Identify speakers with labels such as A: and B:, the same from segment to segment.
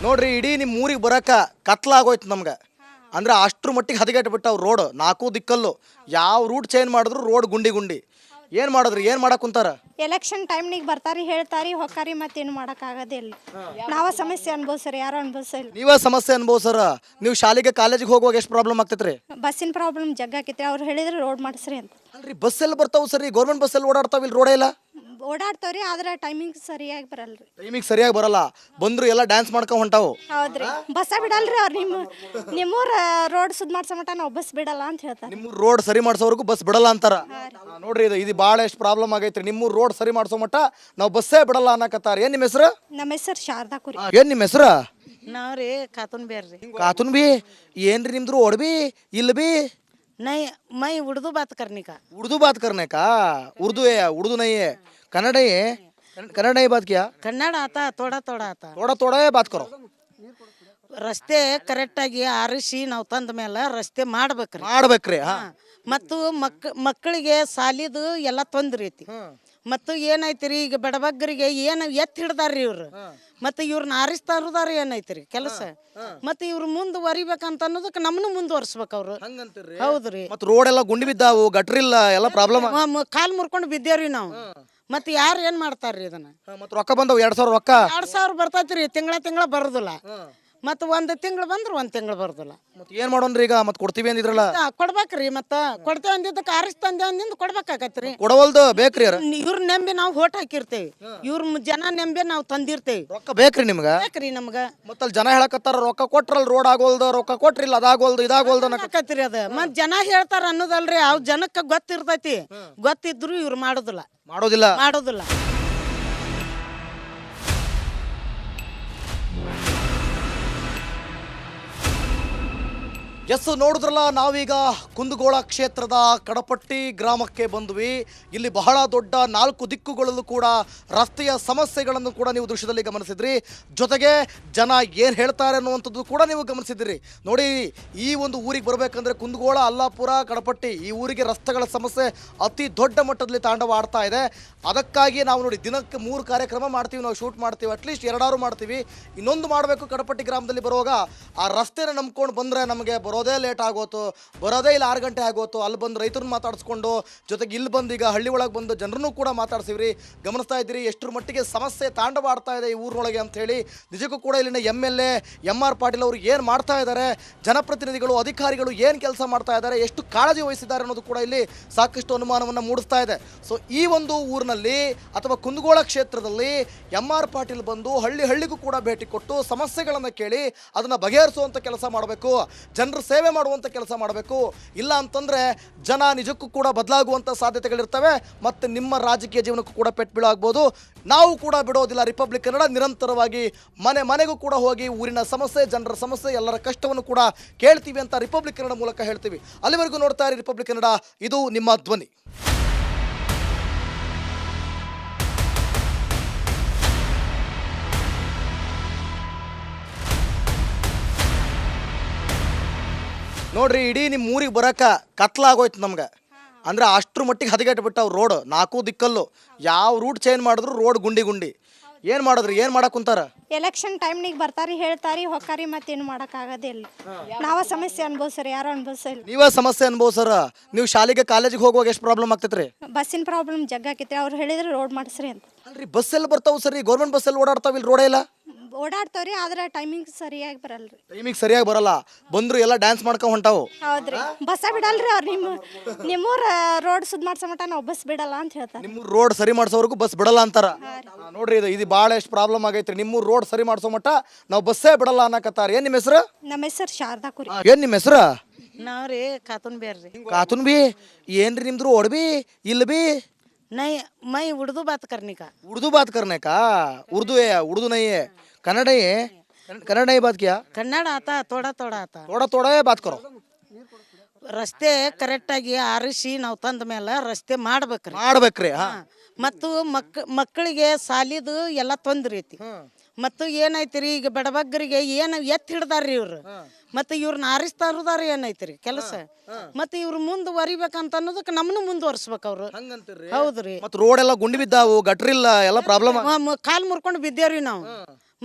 A: ನೋಡ್ರಿ ಇಡೀ ನಿಮ್ಮ ಊರಿಗೆ ಬರಕ ಕತ್ಲಾಗೋಯ್ತು ನಮ್ಗೆ. ಅಂದ್ರೆ ಅಷ್ಟ್ರ ಮಟ್ಟಿಗೆ ಹದಗೆಟ್ಟು ಬಿಟ್ಟವ್ ರೋಡ್, 4 ದಿಕ್ಕಲ್ಲು. ಯಾವ ರೂಟ್ ಚೇಂಜ್ ಮಾಡಿದ್ರು ರೋಡ್ ಗುಂಡಿ ಗುಂಡಿ. ಏನು ಮಾಡಿದ್ರಿ, ಏನು ಮಾಡಕ್ ಕುಂತಾರ?
B: ಎಲೆಕ್ಷನ್ ಟೈಮ್ನಿಗೆ ಬರ್ತಾರಿ, ಹೇಳ್ತಾರಿ, ಹೊಕ್ಕಾರಿ, ಮತ್ತೇನು ಮಾಡೋಕ್ಕಾಗೋದಿಲ್ಲ. ನಾವ ಸಮಸ್ಯೆ ಅನ್ಭವಿಸ್ರಿ, ಯಾರು ಅನ್ಭವಿಸಿಲ್ಲ.
A: ನೀವೇ ಸಮಸ್ಯೆ ಅನ್ಭವಿಸರ. ನೀವು ಶಾಲೆಗೆ ಕಾಲೇಜಿಗೆ ಹೋಗುವಾಗ ಎಷ್ಟು ಪ್ರಾಬ್ಲಮ್ ಆಗ್ತೈತ್ರಿ?
B: ಬಸ್ಸಿನ ಪ್ರಾಬ್ಲಮ್ ಜಗ್ಗಾಕೈತ್ರಿ. ಅವ್ರು ಹೇಳಿದ್ರೆ ರೋಡ್ ಮಾಡಿಸ್ರಿ ಅಂತ.
A: ಅಲ್ರಿ ಬಸ್ ಎಲ್ಲಿ ಬರ್ತಾವ ಸರಿ? ಗೌರ್ಮೆಂಟ್ ಬಸ್ ಎಲ್ಲಿ ಓಡಾಡ್ತಾವ? ಇಲ್ಲಿ ರೋಡೇ ಇಲ್ಲ.
B: ಓಡಾಡ್ತಾವ್ರಿ, ಆದ್ರೆ ಟೈಮಿಂಗ್ ಸರಿಯಾಗಿ ಬರಲ್ರಿ.
A: ಟೈಮಿಗೆ ಸರಿಯಾಗಿ ಬರಲ್ಲ. ಬಂದ್ರು ಎಲ್ಲ ಡ್ಯಾನ್ಸ್ ಮಾಡ್ಕೊಂಡ್ ಹೊಂಟಾವು.
B: ಹೌದ್ರಿ, ಬಸ್ಸ ಬಿಡಲ್ರಿ ಅವ್ರು. ನಿಮ್ಮೂರ ರೋಡ್ ಸುದ್ ಮಾಡ್ಸೋ ಮಟ ನಾವು ಬಸ್ ಬಿಡಲ್ಲ ಅಂತ ಹೇಳ್ತಾರೆ.
A: ನಿಮ್ಮ ರೋಡ್ ಸರಿ ಮಾಡ್ಸೋವರೆಗೂ ಬಸ್ ಬಿಡಲ್ಲ ಅಂತಾರ. ನೋಡ್ರಿ ಇದು ಭಾಳ ಎಷ್ಟು ಪ್ರಾಬ್ಲಮ್ ಆಗೈತ್ರಿ. ನಿಮ್ಮ ರೋಡ್ ಸರಿ ಮಾಡ್ಸೋ ಮಟ್ಟ ನಾವು ಬಸ್ಸೇ ಬಿಡಲ್ಲ ಅನ್ನಕತ್ತಾರ. ಏನ್ ನಿಮ್ಮ ಹೆಸರು?
B: ನಮ್ಮ ಹೆಸರು ಶಾರದಾ ಕುರಿ.
A: ಏನ್ ನಿಮ್ಮ ಹೆಸರು?
C: ನಾವ್ರಿ ಕಾತುನ್ ಬೇರ್ರಿ.
A: ಕಾತುನ್ ಬಿ ಏನ್ರಿ ನಿಮ್ದು? ಓಡ್ಬಿ ಇಲ್ಲ ಬಿ
C: ನೈ ಮೈ ಉರ್ದು ಬಾತ್ ಕರ್ನಿಕ.
A: उर्दू बात करने का? उर्दू है, उर्दू नहीं है, कन्नड़ है। कन्नड़ नहीं बात किया?
C: ಕನ್ನಡ ಆತ ಥೋಡಾ ಥೋಡಾ ಆತ.
A: थोड़ा थोड़ा है बात करो.
C: ರಸ್ತೆ ಕರೆಕ್ಟಾಗಿ ಆರಿಸಿ ನಾವು ತಂದ ಮೇಲೆ ರಸ್ತೆ ಮಾಡ್ಬೇಕ್ರಿ.
A: ಮಾಡ್ಬೇಕ್ರಿ. ಹಾ
C: ಮತ್ತು ಮಕ್ಕಳಿಗೆ ಸಾಲಿದು ಎಲ್ಲ ತೊಂದ್ರೆ ಐತಿ. ಮತ್ತು ಏನೈತಿರಿ ಈಗ ಬಡಬಗ್ಗರಿಗೆ ಏನು ಎತ್ತು ಹಿಡ್ದಾರ್ರಿ ಇವ್ರು. ಮತ್ತು ಇವ್ರನ್ನ ಆರಿಸ್ತಾ ಇರೋದಾರ ಏನೈತಿರಿ ಕೆಲಸ. ಮತ್ತು ಇವ್ರು ಮುಂದುವರಿಬೇಕಂತ ಅನ್ನೋದಕ್ಕೆ ನಮ್ಮನ್ನು ಮುಂದುವರ್ಸ್ಬೇಕು ಅವ್ರು. ಹೌದ್ರಿ.
A: ಮತ್ ರೋಡ್ ಎಲ್ಲ ಗುಂಡಿ ಬಿದ್ದಾವು, ಗಟ್ರಿಲ್ಲ, ಎಲ್ಲ ಪ್ರಾಬ್ಲಮ್.
C: ಕಾಲ್ ಮುರ್ಕೊಂಡು ಬಿದ್ದೇವ್ರಿ ನಾವು. ಮತ್ತೆ ಯಾರು ಏನ್ ಮಾಡ್ತಾರ್ರಿ ಇದನ್ನ?
A: ಮತ್ ರೊಕ್ಕ ಬಂದವು 2000 ರೊಕ್ಕ.
C: 2000 ಬರ್ತೈತ್ರಿ, ತಿಂಗಳ ಬರೋದಿಲ್ಲ. ಮತ್ತು 1 ತಿಂಗಳು ಬಂದ್ರೆ 1 ತಿಂಗಳು ಬರೋದಿಲ್ಲ.
A: ಮತ್ ಏನ್ ಮಾಡೋಣ್ರಿ ಈಗ? ಮತ್ ಕೊಡ್ತೀವಿ ಅಂದಿದ್ರಲ್ಲ.
C: ಕೊಡ್ಬೇಕ್ರಿ. ಮತ್ತ ಕೊಡ್ತೇವೆ ಅಂದಿದ್ದಕ್ಕೆ ಆರಿಸ್ತಂದೆ ಅಂದಿಂದ ಕೊಡ್ಬೇಕಾಗತ್ರಿ.
A: ಕೊಡವಲ್ದು ಬೇಕ್ರಿ.
C: ಇವ್ರ ನೆಂಬಿ ನಾವು ಹೋಟ್ ಹಾಕಿರ್ತೇವಿ, ಇವ್ರ ಜನ ನೆಂಬಿ ನಾವು ತಂದಿರ್ತೇವಿ.
A: ರೊಕ್ಕ ಬೇಕ್ರಿ ನಿಮ್ಗ?
C: ಬೇಕ್ರಿ ನಮ್ಗ.
A: ಮತ್ತ ಅಲ್ಲಿ ಜನ ಹೇಳಕತ್ತಾರ ರೊಕ್ಕ ಕೊಟ್ರಲ್ ರೋಡ್ ಆಗೋಲ್ದು, ರೊಕ್ಕ ಕೊಟ್ರಿಲ್ಲ ಅದಾಗೋಲ್ದು ಇದಾಗೋಲ್ದು
C: ಅನ್ನಕತ್ತೀರಿ. ಅದ ಮತ್ ಜನ ಹೇಳ್ತಾರ ಅನ್ನೋದಲ್ರಿ. ಅವ್ ಜನಕ್ಕ ಗೊತ್ತಿರ್ತೈತಿ. ಗೊತ್ತಿದ್ರು ಇವ್ರು ಮಾಡೋದಿಲ್ಲ. ಮಾಡೋದಿಲ್ಲ.
A: ಎಸ್, ನೋಡಿದ್ರಲ್ಲ, ನಾವೀಗ ಕುಂದಗೋಳ ಕ್ಷೇತ್ರದ ಕಡಪಟ್ಟಿ ಗ್ರಾಮಕ್ಕೆ ಬಂದ್ವಿ. ಇಲ್ಲಿ ಬಹಳ ದೊಡ್ಡ 4 ದಿಕ್ಕುಗಳಲ್ಲೂ ಕೂಡ ರಸ್ತೆಯ ಸಮಸ್ಯೆಗಳನ್ನು ಕೂಡ ನೀವು ದೃಶ್ಯದಲ್ಲಿ ಗಮನಿಸಿದ್ರಿ. ಜೊತೆಗೆ ಜನ ಏನು ಹೇಳ್ತಾರೆ ಅನ್ನುವಂಥದ್ದು ಕೂಡ ನೀವು ಗಮನಿಸಿದಿರಿ. ನೋಡಿ, ಈ ಒಂದು ಊರಿಗೆ ಬರಬೇಕಂದ್ರೆ ಕುಂದಗೋಳ, ಅಲ್ಲಾಪುರ, ಕಡಪಟ್ಟಿ ಈ ಊರಿಗೆ ರಸ್ತೆಗಳ ಸಮಸ್ಯೆ ಅತಿ ದೊಡ್ಡ ಮಟ್ಟದಲ್ಲಿ ತಾಂಡವ ಆಡ್ತಾ ಇದೆ. ಅದಕ್ಕಾಗಿ ನಾವು ನೋಡಿ ದಿನಕ್ಕೆ 3 ಕಾರ್ಯಕ್ರಮ ಮಾಡ್ತೀವಿ, ನಾವು ಶೂಟ್ ಮಾಡ್ತೀವಿ, ಅಟ್ಲೀಸ್ಟ್ 2 ಮಾಡ್ತೀವಿ. ಇನ್ನೊಂದು ಮಾಡಬೇಕು. ಕಡಪಟ್ಟಿ ಗ್ರಾಮದಲ್ಲಿ ಬರುವಾಗ ಆ ರಸ್ತೆನ ನಂಬ್ಕೊಂಡು ಬಂದರೆ ನಮಗೆ ಬರೋದೇ ಲೇಟ್ ಆಗೋತು, ಬರೋದೇ ಇಲ್ಲ 6 ಗಂಟೆ ಆಗೋತು. ಅಲ್ಲಿ ಬಂದು ರೈತರನ್ನ ಮಾತಾಡಿಸ್ಕೊಂಡು, ಜೊತೆಗೆ ಇಲ್ಲಿ ಬಂದು ಈಗ ಹಳ್ಳಿ ಒಳಗೆ ಬಂದು ಜನರನ್ನು ಕೂಡ ಮಾತಾಡ್ಸಿವ್ರಿ. ಗಮನಿಸ್ತಾ ಇದ್ದೀರಿ ಎಷ್ಟರ ಮಟ್ಟಿಗೆ ಸಮಸ್ಯೆ ತಾಂಡವ ಆಡ್ತಾ ಇದೆ ಈ ಊರಿನೊಳಗೆ ಅಂತ ಹೇಳಿ. ನಿಜಕ್ಕೂ ಕೂಡ ಇಲ್ಲಿನ MLA MR ಪಾಟೀಲ್ ಅವರು ಏನು ಮಾಡ್ತಾ ಇದ್ದಾರೆ, ಜನಪ್ರತಿನಿಧಿಗಳು, ಅಧಿಕಾರಿಗಳು ಏನು ಕೆಲಸ ಮಾಡ್ತಾ ಇದ್ದಾರೆ, ಎಷ್ಟು ಕಾಳಜಿ ವಹಿಸಿದ್ದಾರೆ ಅನ್ನೋದು ಕೂಡ ಇಲ್ಲಿ ಸಾಕಷ್ಟು ಅನುಮಾನವನ್ನು ಮೂಡಿಸ್ತಾ ಇದೆ. ಸೊ ಈ ಒಂದು ಊರಿನಲ್ಲಿ ಅಥವಾ ಕುಂದಗೋಳ ಕ್ಷೇತ್ರದಲ್ಲಿ MR ಪಾಟೀಲ್ ಬಂದು ಹಳ್ಳಿಗೂ ಕೂಡ ಭೇಟಿ ಕೊಟ್ಟು ಸಮಸ್ಯೆಗಳನ್ನು ಕೇಳಿ ಅದನ್ನು ಬಗೆಹರಿಸುವಂಥ ಕೆಲಸ ಮಾಡಬೇಕು, ಜನರ ಸೇವೆ ಮಾಡುವಂಥ ಕೆಲಸ ಮಾಡಬೇಕು. ಇಲ್ಲ ಅಂತಂದರೆ ಜನ ನಿಜಕ್ಕೂ ಕೂಡ ಬದಲಾಗುವಂಥ ಸಾಧ್ಯತೆಗಳಿರ್ತವೆ. ಮತ್ತು ನಿಮ್ಮ ರಾಜಕೀಯ ಜೀವನಕ್ಕೂ ಕೂಡ ಪೆಟ್ಟು ಬೀಳಾಗ್ಬೋದು. ನಾವು ಕೂಡ ಬಿಡೋದಿಲ್ಲ. ರಿಪಬ್ಲಿಕ್ ಕನ್ನಡ ನಿರಂತರವಾಗಿ ಮನೆಗೂ ಕೂಡ ಹೋಗಿ ಊರಿನ ಸಮಸ್ಯೆ, ಜನರ ಸಮಸ್ಯೆ, ಎಲ್ಲರ ಕಷ್ಟವನ್ನು ಕೂಡ ಕೇಳ್ತೀವಿ ಅಂತ ರಿಪಬ್ಲಿಕ್ ಕನ್ನಡ ಮೂಲಕ ಹೇಳ್ತೀವಿ. ಅಲ್ಲಿವರೆಗೂ ನೋಡ್ತಾ ಇರಿ ರಿಪಬ್ಲಿಕ್ ಕನ್ನಡ, ಇದು ನಿಮ್ಮ ಧ್ವನಿ. ನೋಡ್ರಿ ಇಡೀ ನಿಮ್ಮ ಊರಿಗೆ ಬರಕ ಕತ್ಲಾಗೋಯ್ತು ನಮ್ಗೆ. ಅಂದ್ರೆ ಅಷ್ಟ್ರ ಮಟ್ಟಿಗೆ ಹದಗೆಟ್ಟು ಬಿಟ್ಟವ್ ರೋಡ್, 4 ದಿಕ್ಕಲ್ಲು. ಯಾವ ರೂಟ್ ಚೇಂಜ್ ಮಾಡಿದ್ರು ರೋಡ್ ಗುಂಡಿ ಗುಂಡಿ. ಏನು ಮಾಡಿದ್ರಿ, ಏನು ಮಾಡಕ್ ಕುಂತಾರ?
B: ಎಲೆಕ್ಷನ್ ಟೈಮ್ನಿಗೆ ಬರ್ತಾರಿ, ಹೇಳ್ತಾರಿ, ಹೊಕ್ಕಾರಿ, ಮತ್ತೇನು ಮಾಡೋಕ್ಕಾಗೋದಿಲ್ಲ. ನಾವ ಸಮಸ್ಯೆ ಅನ್ಭವಿಸ್ರಿ, ಯಾರು ಅನ್ಭವಿಸಿಲ್ಲ.
A: ನೀವೇ ಸಮಸ್ಯೆ ಅನ್ಭವಿಸರ. ನೀವು ಶಾಲೆಗೆ ಕಾಲೇಜಿಗೆ ಹೋಗುವಾಗ ಎಷ್ಟು ಪ್ರಾಬ್ಲಮ್ ಆಗ್ತೈತ್ರಿ?
B: ಬಸ್ಸಿನ ಪ್ರಾಬ್ಲಮ್ ಜಗ್ಗಾಕೈತ್ರಿ. ಅವ್ರು ಹೇಳಿದ್ರೆ ರೋಡ್ ಮಾಡಿಸ್ರಿ ಅಂತ.
A: ಅಲ್ರಿ ಬಸ್ ಎಲ್ಲಿ ಬರ್ತಾವು ಸರಿ? ಗೌರ್ಮೆಂಟ್ ಬಸ್ ಎಲ್ಲಿ ಓಡಾಡ್ತಾವ? ಇಲ್ಲಿ ರೋಡೇ ಇಲ್ಲ.
B: ಓಡಾಡ್ತಾವ್ರಿ, ಆದ್ರೆ ಟೈಮಿಂಗ್ ಸರಿಯಾಗಿ ಬರಲ್ರಿ.
A: ಟೈಮಿಗೆ ಸರಿಯಾಗಿ ಬರಲ್ಲ. ಬಂದ್ರು ಎಲ್ಲ ಡ್ಯಾನ್ಸ್ ಮಾಡ್ಕೊಂಡ್ ಹೊಂಟಾವು.
B: ಹೌದ್ರಿ, ಬಸ್ಸ ಬಿಡಲ್ರಿ ಅವ್ರು. ನಿಮ್ಮೂರ ರೋಡ್ ಸುದ್ ಮಾಡ್ಸೋ ಮಟ ನಾವು ಬಸ್ ಬಿಡಲ್ಲ ಅಂತ ಹೇಳ್ತಾರೆ.
A: ನಿಮ್ಮ ರೋಡ್ ಸರಿ ಮಾಡ್ಸೋವರೆಗೂ ಬಸ್ ಬಿಡಲ್ಲ ಅಂತಾರ. ನೋಡ್ರಿ ಇದು ಭಾಳ ಎಷ್ಟು ಪ್ರಾಬ್ಲಮ್ ಆಗೈತ್ರಿ. ನಿಮ್ಮ ರೋಡ್ ಸರಿ ಮಾಡ್ಸೋ ಮಟ್ಟ ನಾವು ಬಸ್ಸೇ ಬಿಡಲ್ಲ ಅನ್ನಕತ್ತಾರ. ಏನ್ ನಿಮ್ಮ ಹೆಸರು?
B: ನಮ್ಮ ಹೆಸರು ಶಾರದಾ ಕುರಿ.
A: ಏನ್ ನಿಮ್ಮ ಹೆಸರು?
C: ನಾವ್ರಿ ಕಾತುನ್ ಬೇರ್ರಿ.
A: ಕಾತುನ್ ಬಿ ಏನ್ರಿ ನಿಮ್ದು? ಓಡ್ಬಿ ಇಲ್ಲ ಬಿ
C: ನೈ ಮೈ ಉರ್ದು ಬಾತ್ ಕರ್ನಿಕ.
A: उर्दू बात करने का? उर्दू है, उर्दू नहीं है, कन्नड़ है। कन्नड़ नहीं बात किया?
C: ಕನ್ನಡ ಆತ ಥೋಡಾ ಥೋಡಾ ಆತ.
A: थोड़ा थोड़ा है बात करो.
C: ರಸ್ತೆ ಕರೆಕ್ಟಾಗಿ ಆರಿಸಿ ನಾವು ತಂದ ಮೇಲೆ ರಸ್ತೆ
A: ಮಾಡ್ಬೇಕ್ರಿ. ಹಾ
C: ಮತ್ತು ಮಕ್ಕಳಿಗೆ ಸಾಲಿದು ಎಲ್ಲ ತೊಂದ್ರೆ ಐತಿ. ಮತ್ತು ಏನೈತಿರಿ ಈಗ ಬಡಬಗ್ಗರಿಗೆ ಏನು ಎತ್ತು ಹಿಡ್ದಾರ್ರಿ ಇವ್ರು. ಮತ್ತು ಇವ್ರನ್ನ ಆರಿಸ್ತಾ ಇರೋದಾರ ಏನೈತಿರಿ ಕೆಲಸ. ಮತ್ತು ಇವ್ರು ಮುಂದುವರಿಬೇಕಂತ ಅನ್ನೋದಕ್ಕೆ ನಮ್ಮನ್ನು ಮುಂದುವರ್ಸ್ಬೇಕು ಅವ್ರು. ಹೌದ್ರಿ.
A: ಮತ್ ರೋಡ್ ಎಲ್ಲ ಗುಂಡಿ ಬಿದ್ದಾವು, ಗಟ್ರಿಲ್ಲ, ಎಲ್ಲ ಪ್ರಾಬ್ಲಮ್.
C: ಕಾಲ್ ಮುರ್ಕೊಂಡು ಬಿದ್ದೇವ್ರಿ ನಾವು.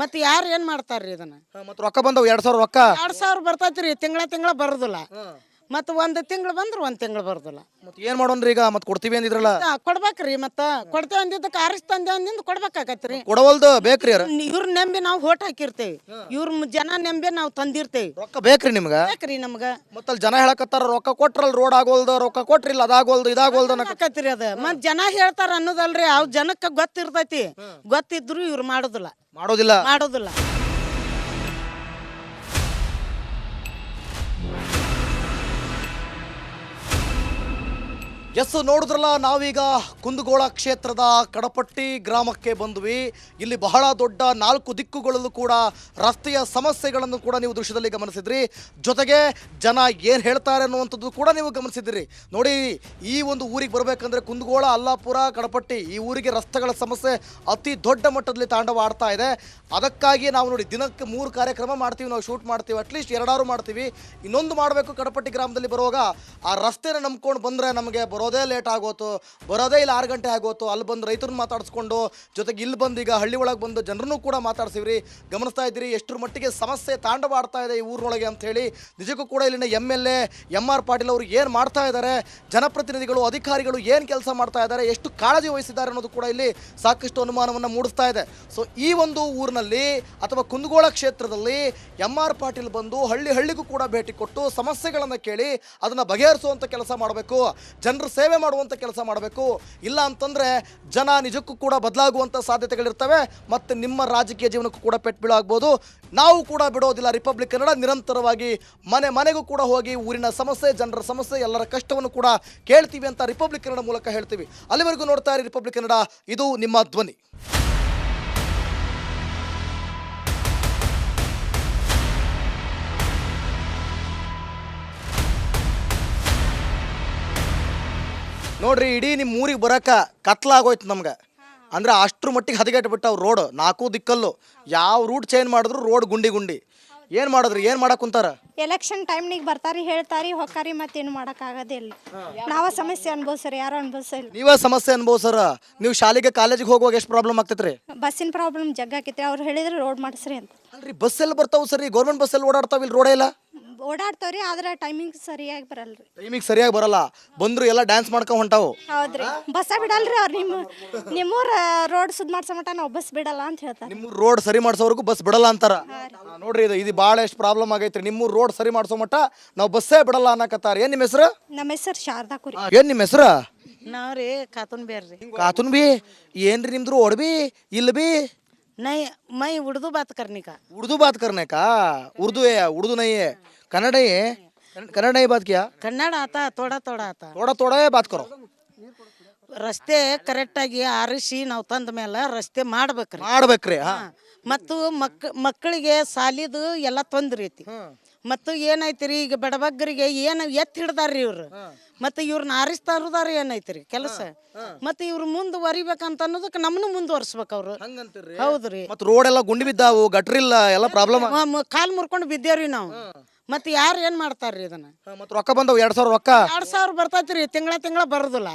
C: ಮತ್ತೆ ಯಾರು ಏನ್ ಮಾಡ್ತಾರ್ರಿ ಇದನ್ನ
A: ಮತ್ತೆ ರೊಕ್ಕ ಬಂದವು 2,000 ರೊಕ್ಕ
C: 2,000 ಬರ್ತೈತ್ರಿ ತಿಂಗಳ ಬರುದಿಲ್ಲ ಮತ್ತೆ ಒಂದು ತಿಂಗಳು ಬಂದ್ರೆ ಒಂದು ತಿಂಗಳು ಬರುದಿಲ್ಲ
A: ಮತ್ತೆ ಏನ್ ಮಾಡೋಣ್ರಿ ಈಗ ಮತ್ತೆ ಕೊಡ್ತೀವಿ ಅಂದಿದ್ರಲ್ಲ
C: ಕೊಡ್ಬೇಕ್ರಿ ಮತ್ತೆ ಕೊಡ್ತೇವೆ ಅಂದಿದ್ದಕ್ಕೆ ತಂದೆ ಅಂದಿಂದ ಕೊಡ್ಬೇಕಾಗತ್ರಿ
A: ಕೊಡವಲ್ದು ಬೇಕ್ರಿ ಯಾರ
C: ಇವ್ರ ನೆಂಬಿ ನಾವು ಹೋಟ್ ಹಾಕಿರ್ತೇವಿ ಇವ್ರ ಜನ ನೆಂಬಿ ನಾವು ತಂದಿರ್ತೇವಿ
A: ರೊಕ್ಕ ಬೇಕ್ರಿ ನಿಮ್ಗ
C: ಬೇಕ್ರಿ ನಮ್ಗ
A: ಮತ್ತ ಅಲ್ಲಿ ಜನ ಹೇಳಕತ್ತಾರ ರೊಕ್ಕ ಕೊಟ್ರಲ್ ರೋಡ್ ಆಗೋಲ್ದು ರೊಕ್ಕ ಕೊಟ್ರಿಲ್ಲ ಅದಾಗೋಲ್ದು ಇದಾಗೋಲ್ದು
C: ಹಾಕತ್ರಿ ಅದ ಮತ್ ಜನ ಹೇಳ್ತಾರ ಅನ್ನೋದಲ್ರಿ ಅವ್ ಜನಕ್ಕ ಗೊತ್ತಿರ್ತೈತಿ ಗೊತ್ತಿದ್ರು ಇವ್ರು ಮಾಡೋದಿಲ್ಲ ಮಾಡೋದಿಲ್ಲ
A: ಎಸ್ ನೋಡಿದ್ರಲ್ಲ ನಾವೀಗ ಕುಂದಗೋಳ ಕ್ಷೇತ್ರದ ಕಡಪಟ್ಟಿ ಗ್ರಾಮಕ್ಕೆ ಬಂದ್ವಿ. ಇಲ್ಲಿ ಬಹಳ ದೊಡ್ಡ 4 ದಿಕ್ಕುಗಳಲ್ಲೂ ಕೂಡ ರಸ್ತೆಯ ಸಮಸ್ಯೆಗಳನ್ನು ಕೂಡ ನೀವು ದೃಶ್ಯದಲ್ಲಿ ಗಮನಿಸಿದ್ರಿ. ಜೊತೆಗೆ ಜನ ಏನು ಹೇಳ್ತಾರೆ ಅನ್ನುವಂಥದ್ದು ಕೂಡ ನೀವು ಗಮನಿಸಿದ್ರಿ. ನೋಡಿ, ಈ ಒಂದು ಊರಿಗೆ ಬರಬೇಕಂದ್ರೆ ಕುಂದಗೋಳ, ಅಲ್ಲಾಪುರ, ಕಡಪಟ್ಟಿ ಈ ಊರಿಗೆ ರಸ್ತೆಗಳ ಸಮಸ್ಯೆ ಅತಿ ದೊಡ್ಡ ಮಟ್ಟದಲ್ಲಿ ತಾಂಡವ ಆಡ್ತಾ ಇದೆ. ಅದಕ್ಕಾಗಿ ನಾವು ನೋಡಿ ದಿನಕ್ಕೆ 3 ಕಾರ್ಯಕ್ರಮ ಮಾಡ್ತೀವಿ, ನಾವು ಶೂಟ್ ಮಾಡ್ತೀವಿ, ಅಟ್ಲೀಸ್ಟ್ 2 ಮಾಡ್ತೀವಿ. ಇನ್ನೊಂದು ಮಾಡಬೇಕು ಕಡಪಟ್ಟಿ ಗ್ರಾಮದಲ್ಲಿ ಬರುವಾಗ ಆ ರಸ್ತೆನ ನಂಬ್ಕೊಂಡು ಬಂದರೆ ನಮಗೆ ಬರೋದೇ ಲೇಟ್ ಆಗೋತು, ಬರೋದೇ ಇಲ್ಲಿ 6 ಗಂಟೆ ಆಗೋತು. ಅಲ್ಲಿ ಬಂದು ರೈತರನ್ನ ಮಾತಾಡಿಸ್ಕೊಂಡು ಜೊತೆಗೆ ಇಲ್ಲಿ ಬಂದು ಈಗ ಹಳ್ಳಿ ಒಳಗೆ ಬಂದು ಜನರನ್ನು ಕೂಡ ಮಾತಾಡ್ಸಿವ್ರಿ. ಗಮನಿಸ್ತಾ ಇದ್ದೀರಿ ಎಷ್ಟರ ಮಟ್ಟಿಗೆ ಸಮಸ್ಯೆ ತಾಂಡವ ಆಡ್ತಾ ಇದೆ ಈ ಊರಿನೊಳಗೆ ಅಂತ ಹೇಳಿ. ನಿಜಕ್ಕೂ ಕೂಡ ಇಲ್ಲಿನ MLA MR ಪಾಟೀಲ್ ಅವರು ಏನು ಮಾಡ್ತಾ ಇದ್ದಾರೆ, ಜನಪ್ರತಿನಿಧಿಗಳು ಅಧಿಕಾರಿಗಳು ಏನು ಕೆಲಸ ಮಾಡ್ತಾ ಇದ್ದಾರೆ, ಎಷ್ಟು ಕಾಳಜಿ ವಹಿಸಿದ್ದಾರೆ ಅನ್ನೋದು ಕೂಡ ಇಲ್ಲಿ ಸಾಕಷ್ಟು ಅನುಮಾನವನ್ನು ಮೂಡಿಸ್ತಾ ಇದೆ. ಸೊ ಈ ಒಂದು ಊರಿನಲ್ಲಿ ಅಥವಾ ಕುಂದಗೋಳ ಕ್ಷೇತ್ರದಲ್ಲಿ MR ಪಾಟೀಲ್ ಬಂದು ಹಳ್ಳಿಗೂ ಕೂಡ ಭೇಟಿ ಕೊಟ್ಟು ಸಮಸ್ಯೆಗಳನ್ನು ಕೇಳಿ ಅದನ್ನು ಬಗೆಹರಿಸುವಂಥ ಕೆಲಸ ಮಾಡಬೇಕು, ಜನರ ಸೇವೆ ಮಾಡುವಂಥ ಕೆಲಸ ಮಾಡಬೇಕು. ಇಲ್ಲ ಅಂತಂದರೆ ಜನ ನಿಜಕ್ಕೂ ಕೂಡ ಬದಲಾಗುವಂಥ ಸಾಧ್ಯತೆಗಳಿರ್ತವೆ ಮತ್ತು ನಿಮ್ಮ ರಾಜಕೀಯ ಜೀವನಕ್ಕೂ ಕೂಡ ಪೆಟ್ಟು ಬೀಳಾಗ್ಬೋದು. ನಾವು ಕೂಡ ಬಿಡೋದಿಲ್ಲ. ರಿಪಬ್ಲಿಕ್ ಕನ್ನಡ ನಿರಂತರವಾಗಿ ಮನೆಗೂ ಕೂಡ ಹೋಗಿ ಊರಿನ ಸಮಸ್ಯೆ, ಜನರ ಸಮಸ್ಯೆ, ಎಲ್ಲರ ಕಷ್ಟವನ್ನು ಕೂಡ ಕೇಳ್ತೀವಿ ಅಂತ ರಿಪಬ್ಲಿಕ್ ಕನ್ನಡ ಮೂಲಕ ಹೇಳ್ತೀವಿ. ಅಲ್ಲಿವರೆಗೂ ನೋಡ್ತಾ ಇರಿ ರಿಪಬ್ಲಿಕ್ ಕನ್ನಡ, ಇದು ನಿಮ್ಮ ಧ್ವನಿ. ನೋಡ್ರಿ, ಇಡೀ ನಿಮ್ಮ ಊರಿಗೆ ಬರೋಕೆ ಕತ್ಲಾಗೋಯ್ತು ನಮ್ಗೆ. ಅಂದ್ರೆ ಅಷ್ಟ್ರ ಮಟ್ಟಿಗೆ ಹದಗೆಟ್ಟು ಬಿಟ್ಟವು ರೋಡ್ 4 ದಿಕ್ಕಲ್ಲೂ. ಯಾವ ರೂಟ್ ಚೇಂಜ್ ಮಾಡಿದ್ರು ರೋಡ್ ಗುಂಡಿ. ಏನು ಮಾಡಿದ್ರಿ, ಏನು ಮಾಡಕ್ ಕುಂತಾರ?
B: ಎಲೆಕ್ಷನ್ ಟೈಮ್ನಿಗೆ ಬರ್ತಾರಿ, ಹೇಳ್ತಾರಿ, ಹೊಕ್ಕಾರಿ, ಮತ್ತೇನು ಮಾಡೋಕ್ಕಾಗೋದಿಲ್ಲ. ನಾವ ಸಮಸ್ಯೆ ಅನ್ಭವಿಸ್ರಿ, ಯಾರು ಅನ್ಭವಿಸಿಲ್ಲ.
A: ನೀವೇ ಸಮಸ್ಯೆ ಅನ್ಭವಿಸರ. ನೀವು ಶಾಲೆಗೆ ಕಾಲೇಜಿಗೆ ಹೋಗುವಾಗ ಎಷ್ಟು ಪ್ರಾಬ್ಲಮ್ ಆಗ್ತೈತ್ರಿ?
B: ಬಸ್ಸಿನ ಪ್ರಾಬ್ಲಮ್ ಜಗ್ಗಾಕೈತಿ. ಅವ್ರು ಹೇಳಿದ್ರೆ ರೋಡ್ ಮಾಡಿಸ್ರಿ ಅಂತ.
A: ಅಲ್ರಿ, ಬಸ್ ಎಲ್ಲ ಬರ್ತಾವ ಸರಿ, ಗೌರ್ಮೆಂಟ್ ಬಸ್ ಎಲ್ಲ ಓಡಾಡ್ತಾವ, ಇಲ್ಲಿ ರೋಡೇ ಇಲ್ಲ.
B: ಓಡಾಡ್ತಾವ್ರಿ, ಆದ್ರೆ ಟೈಮಿಂಗ್ ಸರಿಯಾಗಿ ಬರಲ್ರಿ.
A: ಟೈಮಿಗೆ ಸರಿಯಾಗಿ ಬರಲ್ಲ. ಬಂದ್ರು ಎಲ್ಲ ಡ್ಯಾನ್ಸ್ ಮಾಡ್ಕೊಂಡ್ ಹೊಂಟಾವು.
B: ಹೌದ್ರಿ, ಬಸ್ಸ ಬಿಡಲ್ರಿ ಅವ್ರು. ನಿಮ್ಮೂರ ರೋಡ್ ಸುದ್ ಮಾಡ್ಸೋ ಮಟ ನಾವು ಬಸ್ ಬಿಡಲ್ಲ ಅಂತ ಹೇಳ್ತಾರೆ.
A: ನಿಮ್ಮ ರೋಡ್ ಸರಿ ಮಾಡ್ಸೋವರೆಗೂ ಬಸ್ ಬಿಡಲ್ಲ ಅಂತಾರ. ನೋಡ್ರಿ, ಇದು ಭಾಳ ಎಷ್ಟು ಪ್ರಾಬ್ಲಮ್ ಆಗೈತ್ರಿ. ನಿಮ್ಮ ರೋಡ್ ಸರಿ ಮಾಡ್ಸೋ ಮಟ್ಟ ನಾವು ಬಸ್ಸೇ ಬಿಡಲ್ಲ ಅನ್ನಕತ್ತಾರ. ಏನ್ ನಿಮ್ಮ ಹೆಸರು?
B: ನಮ್ಮ ಹೆಸರು ಶಾರದಾ ಕುರಿ.
A: ಏನ್ ನಿಮ್ಮ ಹೆಸರು?
C: ನಾವ್ರಿ ಕಾತುನ್ ಬೇರ್ರಿ.
A: ಕಾತುನ್ ಬಿ ಏನ್ರಿ ನಿಮ್ದು? ಓಡ್ಬಿ ಇಲ್ಲ ಬಿ
C: ನೈ ಮೈ ಉರ್ದು ಬಾತ್ ಕರ್ನಿಕ.
A: उर्दू बात करने का? उर्दू है, उर्दू नहीं है, कन्नड़ है. कन्नड़ नहीं बात किया?
C: ಕನ್ನಡ ಆತ ಥೋಡಾ ಆತ.
A: थोड़ा है बात करो.
C: ರಸ್ತೆ ಕರೆಕ್ಟ್ ಆಗಿ ಆರಿಸಿ ನಾವು ತಂದ ಮೇಲೆ ರಸ್ತೆ
A: ಮಾಡ್ಬೇಕ್ರಿ. ಹಾ,
C: ಮತ್ತು ಮಕ್ಕಳಿಗೆ ಸಾಲಿದು ಎಲ್ಲ ತೊಂದ್ರೆ ಐತಿ. ಮತ್ತು ಏನೈತಿರಿ ಈಗ ಬಡಬಗ್ಗರಿಗೆ ಏನು ಎತ್ತಿ ಹಿಡ್ದಾರ್ರಿ ಇವ್ರು. ಮತ್ತೆ ಇವ್ರನ್ನ ಆರಿಸ್ತಾ ಇರೋದಾರ ಏನೈತಿರಿ ಕೆಲಸ. ಮತ್ತೆ ಇವ್ರು ಮುಂದುವರಿಬೇಕಂತ ಅನ್ನೋದಕ್ಕೆ ನಮ್ಮನ್ನು ಮುಂದುವರ್ಸ್ಬೇಕು ಅವ್ರು. ಹೌದ್ರಿ.
A: ಮತ್ತೆ ರೋಡ್ ಎಲ್ಲ ಗುಂಡಿ ಬಿದ್ದಾವು, ಗಟ್ರಿಲ್ಲ, ಎಲ್ಲ ಪ್ರಾಬ್ಲಮ್.
C: ಕಾಲ್ ಮುರ್ಕೊಂಡು ಬಿದ್ದೇವ್ರಿ ನಾವು. ಮತ್ತೆ ಯಾರು ಏನ್ ಮಾಡ್ತಾರ್ರಿ ಇದನ್ನ?
A: ಮತ್ತೆ ರೊಕ್ಕ ಬಂದವು 2,000 ರೊಕ್ಕ
C: 2,000 ಬರ್ತೈತ್ರಿ ತಿಂಗಳ ಬರುದಿಲ್ಲ.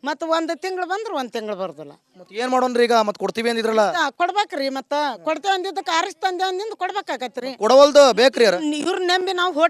C: ಮತ್ತೆ ಒಂದು ತಿಂಗಳು ಬಂದ್ರೆ ಒಂದು ತಿಂಗಳು ಬರುದಿಲ್ಲ.
A: ಮತ್ತೆ ಏನ್ ಮಾಡೋಣ್ರಿ ಈಗ? ಮತ್ತೆ ಕೊಡ್ತೀವಿ ಅಂದಿದ್ರಲ್ಲ.
C: ಕೊಡ್ಬೇಕ್ರಿ, ಮತ್ತೆ ಕೊಡ್ತೇವೆ ಅಂದಿದ್ದಕ್ಕೆ ತಂದೆ ಅಂದಿಂದ ಕೊಡ್ಬೇಕಾಗತ್ರಿ.
A: ಕೊಡವಲ್ದು ಬೇಕ್ರಿ ಯಾರ?
C: ಇವ್ರ ನೆಂಬಿ ನಾವು